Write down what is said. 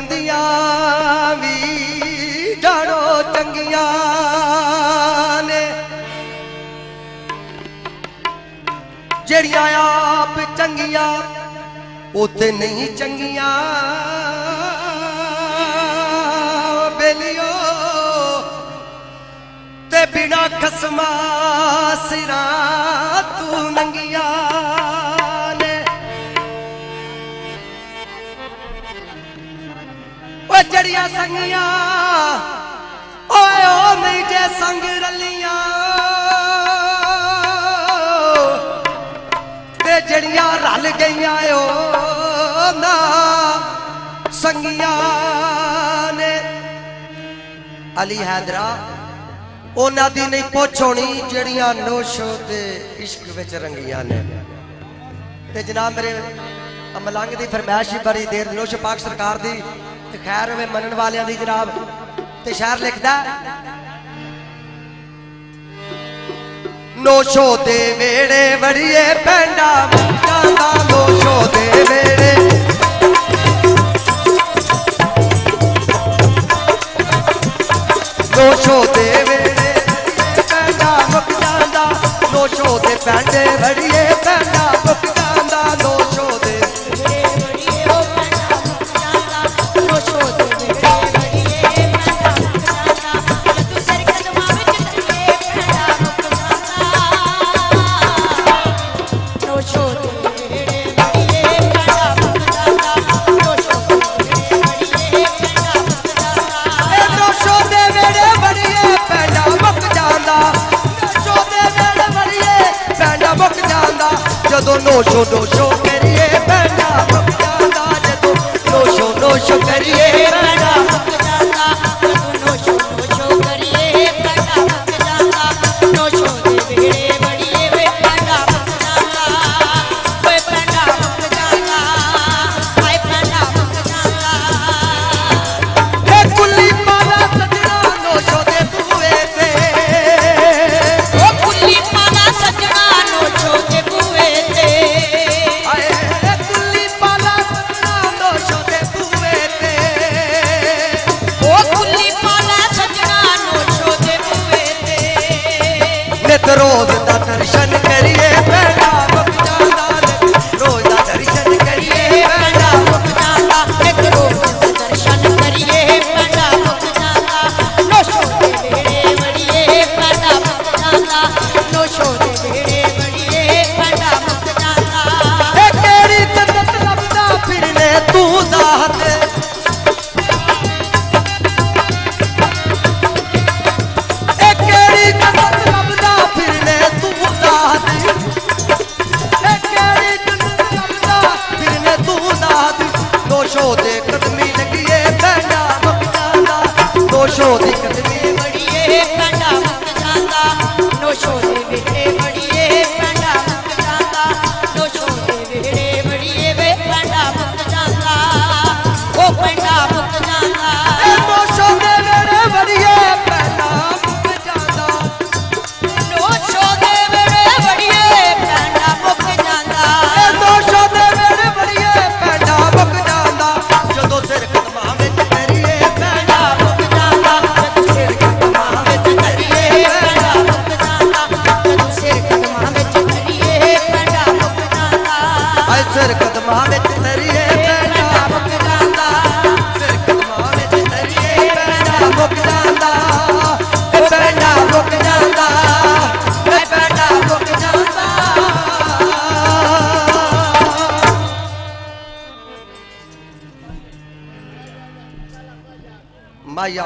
बंदियां भी जानो चंगियां ने जड़ियां आप चंगियां उते नहीं चंगियां बेलियो ते बिना खसमा सिरा तू नंगिया ने ओ जड़िया संगिया ओए ओ नहीं जे संग रलिया ते जड़िया रल गईया ओ ना संगिया ने अली हैदरा उन्हां दी नहीं पुछ होनी जड़ियां नोशो दे इश्क विच रंगियां ने ते जनाब मेरे मलंग दी फरमाइश बड़ी देर नोशो पाक सरकार दी ते खैर वे मनन वालियां दी जनाब ते शायर लिखदा नोशो दे वेड़े वड़िए पैंडा मुक्कांदा नोशो दे वेड़े नोशो दे वेड़े पैंडा मुक जांदा नोशो दे पैंडे वड़िए पैंडा मुक जांदा नोशो दे वड़िए ओ पैंडा मुक जांदा नोशो दे वेड़े वड़िए पैंडा मुक जांदा तू सिर कदमां विच धरिए पैंडा मुक जांदा नोशो दे वेड़े वड़िए पैंडा मुक जांदा नोशो दे वेड़े वड़िए पैंडा मुक जांदा ए नोशो दे वेड़े वड़िए पैंडा मुक जांदा नोशो दे वेड़े वड़िए पैंडा मुक जांदा जदों नोशो नोशो करिए पैंडा मुक जांदा जदों नोशो नोशो करिए पैंडा मुक जांदा जदों नोशो नोशो करिए पैंडा मुक जांदा नोशो दे वेड़े वड़िए वे पैंडा मुक जांदा वे पैंडा मुक जांदा हाय पैंडा मुक जांदा ए कुल्ली पाला सजना नोशो दे बूए ते ओ कुल्ली पाला सजना नोशो दे बूए ते हाय ए कुल्ली पाला सजना नोशो दे बूए ते ओ कुल्ली पाला सजना नोशो दे बूए ते नित रोज दा दर्शन करिए पैंडा मुक जांदा रोज दा दर्शन करिए पैंडा मुक जांदा नित रोज दा दर्शन करिए पैंडा मुक जांदा नोशो दे वेड़े वड़िए पैंडा मुक जांदा नोशो दे वेड़े वड़िए पैंडा मुक जांदा ए केड़ी जन्नत लभदा फिरने तू ज़ात ए केड़ी जन्नत लभदा फिरने तू ज़ात ए केड़ी जन्नत लभदा फिरने तू ज़ात नोशो दे कदमी लगिए पैंडा मुक जांदा नोशो दे कदमी वड़िए पैंडा मुक जांदा नोशो दे वेड़े वड़िए पैंडा मुक जांदा नोशो दे वेड़े वड़िए वे पैंडा मुक जांदा ओ पैंडा मुक जांदा ए नोशो दे वेड़े वड़िए पैंडा मुक जांदा नोशो दे वेड़े वड़िए पैंडा मुक जांदा ए नोशो दे वेड़े वड़िए पैंडा मुक जांदा जदों सिर कदमां विच धरिए पैंडा मुक जांदा जदों सिर कदमां विच धरिए पैंडा मुक जांदा जदों सिर कदमां विच धरिए पैंडा मुक जांदा हाय सिर कदमां विच धरिए पैंडा मुक जांदा सिर कदमां विच धरिए पैंडा मुक जांदा ए पैंडा मुक जांदा ए पैंडा मुक जांदा माया